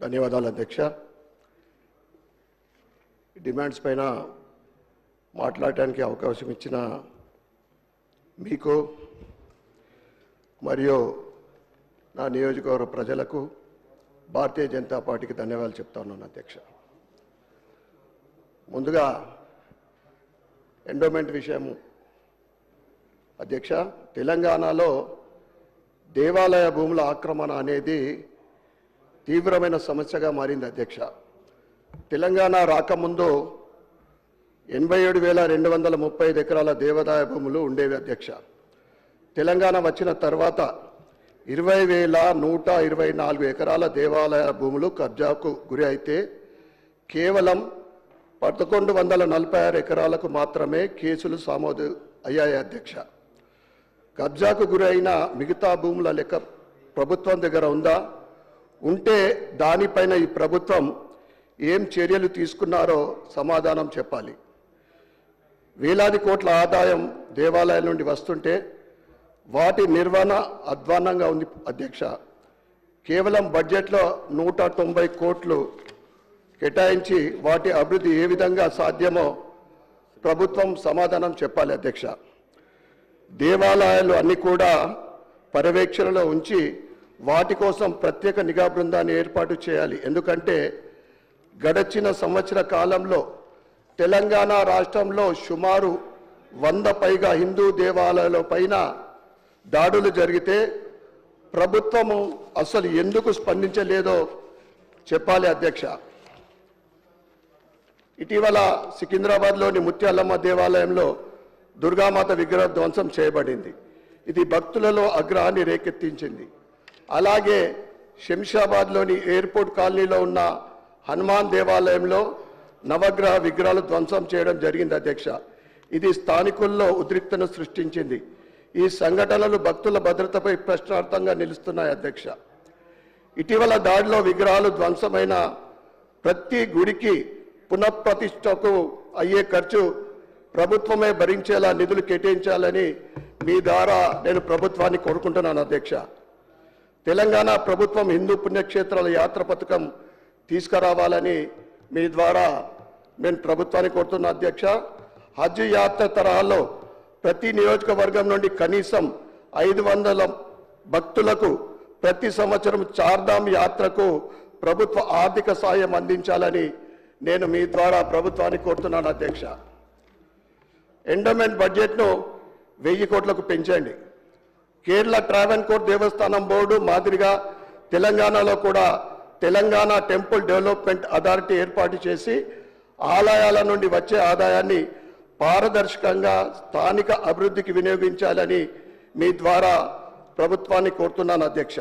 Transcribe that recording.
ధన్యవాదాలు అధ్యక్ష. డిమాండ్స్ పైన మాట్లాడడానికి అవకాశం ఇచ్చిన మీకు మరియు నా నియోజకవర్గ ప్రజలకు భారతీయ జనతా పార్టీకి ధన్యవాదాలు చెప్తా ఉన్నాను అధ్యక్ష. ముందుగా ఎండోమెంట్ విషయం అధ్యక్ష, తెలంగాణలో దేవాలయ భూముల ఆక్రమణ అనేది తీవ్రమైన సమస్యగా మారింది అధ్యక్ష. తెలంగాణ రాకముందు 87,235 ఎకరాల దేవాదాయ భూములు ఉండేవి అధ్యక్ష. తెలంగాణ వచ్చిన తర్వాత 20,124 ఎకరాల దేవాలయ భూములు కబ్జాకు గురి అయితే కేవలం 1,146 ఎకరాలకు మాత్రమే కేసులు నమోదు అయ్యాయి అధ్యక్ష. కబ్జాకు గురి అయిన మిగతా భూముల లెక్క ప్రభుత్వం దగ్గర ఉందా? ఉంటే దానిపైన ఈ ప్రభుత్వం ఏం చర్యలు తీసుకున్నారో సమాధానం చెప్పాలి. వేలాది కోట్ల ఆదాయం దేవాలయాల నుండి వస్తుంటే వాటి నిర్వహణ అధ్వాన్నంగా ఉంది అధ్యక్ష. కేవలం బడ్జెట్లో 190 కోట్లు కేటాయించి వాటి అభివృద్ధి ఏ విధంగా సాధ్యమో ప్రభుత్వం సమాధానం చెప్పాలి అధ్యక్ష. దేవాలయాలు అన్ని కూడా పర్యవేక్షణలో ఉంచి వాటి కోసం ప్రత్యేక నిఘా బృందాన్ని ఏర్పాటు చేయాలి. ఎందుకంటే గడచిన సంవత్సర కాలంలో తెలంగాణ రాష్ట్రంలో సుమారు 100 పైగా హిందూ దేవాలయాల పైన దాడులు జరిగితే ప్రభుత్వము అసలు ఎందుకు స్పందించలేదో చెప్పాలి అధ్యక్ష. ఇటీవల సికింద్రాబాద్లోని ముత్యాలమ్మ దేవాలయంలో దుర్గామాత విగ్రహం ధ్వంసం చేయబడింది. ఇది భక్తులలో ఆగ్రహాన్ని రేకెత్తించింది. అలాగే శంషాబాద్లోని ఎయిర్పోర్ట్ కాలనీలో ఉన్న హనుమాన్ దేవాలయంలో నవగ్రహ విగ్రహాలు ధ్వంసం చేయడం జరిగింది అధ్యక్ష. ఇది స్థానికుల్లో ఉద్రిక్తను సృష్టించింది. ఈ సంఘటనలు భక్తుల భద్రతపై ప్రశ్నార్థంగా నిలుస్తున్నాయి అధ్యక్ష. ఇటీవల దాడిలో విగ్రహాలు ధ్వంసమైన ప్రతి గుడికి పునఃప్రతిష్టకు అయ్యే ఖర్చు ప్రభుత్వమే భరించేలా నిధులు కేటాయించాలని మీ ద్వారా నేను ప్రభుత్వాన్ని కోరుకుంటున్నాను అధ్యక్ష. తెలంగాణ ప్రభుత్వం హిందూ పుణ్యక్షేత్రాల యాత్ర పథకం తీసుకురావాలని మీ ద్వారా నేను ప్రభుత్వాన్ని కోరుతున్నా అధ్యక్ష. హజ్ యాత్ర తరహాలో ప్రతి నియోజకవర్గం నుండి కనీసం 500 భక్తులకు ప్రతి సంవత్సరం చార్ధామ్ యాత్రకు ప్రభుత్వ ఆర్థిక సాయం అందించాలని నేను మీ ద్వారా ప్రభుత్వాన్ని కోరుతున్నాను అధ్యక్ష. ఎండోమెంట్ బడ్జెట్ను 1000 కోట్లకు పెంచండి. కేరళ ట్రావెన్కోర్ దేవస్థానం బోర్డు మాదిరిగా తెలంగాణలో కూడా తెలంగాణ టెంపుల్ డెవలప్మెంట్ అథారిటీ ఏర్పాటు చేసి ఆలయాల నుండి వచ్చే ఆదాయాన్ని పారదర్శకంగా స్థానిక అభివృద్ధికి వినియోగించాలని మీ ద్వారా ప్రభుత్వాన్ని కోరుతున్నాను అధ్యక్ష.